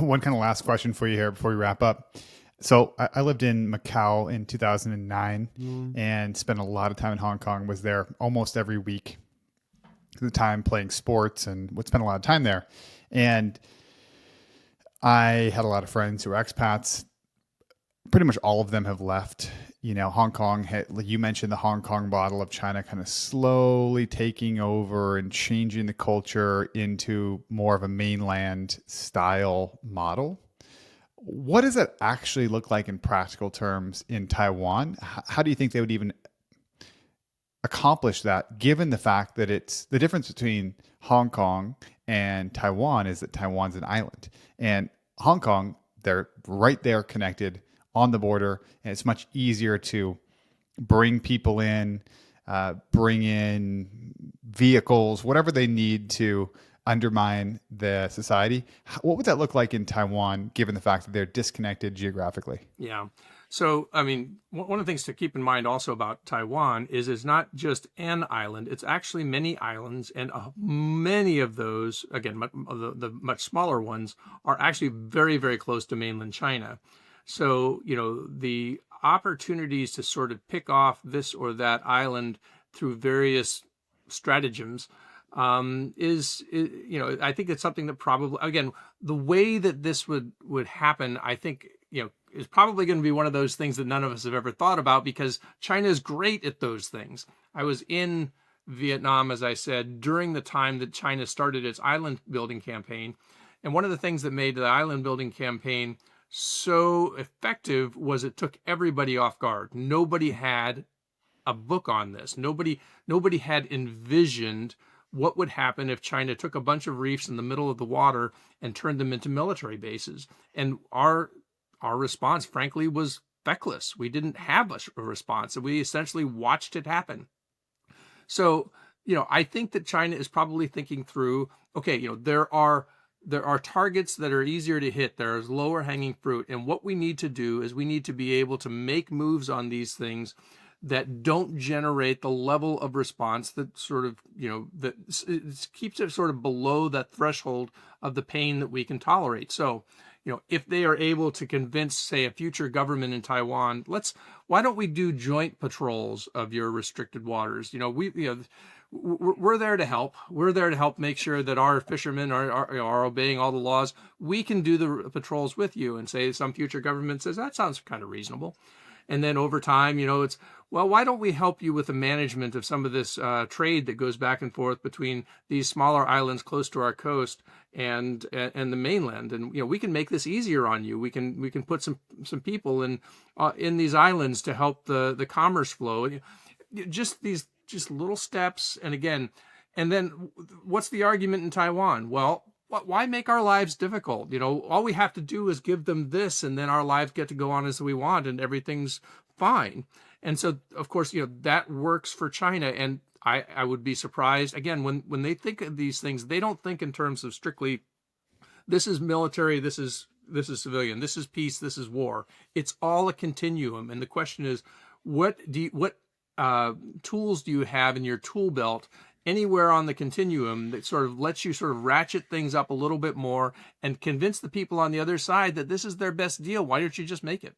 one kind of last question for you here before we wrap up. So I lived in Macau in 2009 Mm. and spent a lot of time in Hong Kong. Was there almost every week at the time playing sports and would spend a lot of time there. And I had a lot of friends who were expats. Pretty much all of them have left. Hong Kong like you mentioned, the Hong Kong model of China kind of slowly taking over and changing the culture into more of a mainland style model. What does that actually look like in practical terms in Taiwan? How do you think they would even accomplish that, given the fact that it's the difference between Hong Kong and Taiwan is that Taiwan's an island, and Hong Kong, they're right there connected on the border, and it's much easier to bring people in, bring in vehicles, whatever they need to undermine the society. What would that look like in Taiwan, given the fact that they're disconnected geographically? Yeah. So, I mean, one of the things to keep in mind also about Taiwan is it's not just an island, it's actually many islands. And many of those, again, the much smaller ones, are actually very, very close to mainland China. So, the opportunities to sort of pick off this or that island through various stratagems I think it's something that probably, again, the way that this would happen, I think, is probably going to be one of those things that none of us have ever thought about, because China is great at those things. I was in Vietnam, as I said, during the time that China started its island building campaign. And one of the things that made the island building campaign so effective was it took everybody off guard. Nobody had a book on this. Nobody had envisioned what would happen if China took a bunch of reefs in the middle of the water and turned them into military bases. And our response, frankly, was feckless. We didn't have a response. And we essentially watched it happen. So, I think that China is probably thinking through, okay, there are targets that are easier to hit. There's lower hanging fruit. And what we need to do is we need to be able to make moves on these things that don't generate the level of response that sort of, that keeps it sort of below that threshold of the pain that we can tolerate. So, if they are able to convince, say, a future government in Taiwan, why don't we do joint patrols of your restricted waters? We're there to help. We're there to help make sure that our fishermen are obeying all the laws. We can do the patrols with you, and say some future government says that sounds kind of reasonable. And then over time, it's, well, why don't we help you with the management of some of this trade that goes back and forth between these smaller islands close to our coast and the mainland? And we can make this easier on you. We can put some people in these islands to help the commerce flow. Just little steps. And again, and then what's the argument in Taiwan? Well, why make our lives difficult? All we have to do is give them this, and then our lives get to go on as we want, and everything's fine. And so, of course, that works for China. And I would be surprised, again, when they think of these things, they don't think in terms of strictly, this is military, this is civilian, this is peace, this is war. It's all a continuum. And the question is, what tools do you have in your tool belt anywhere on the continuum that sort of lets you sort of ratchet things up a little bit more and convince the people on the other side that this is their best deal? Why don't you just make it?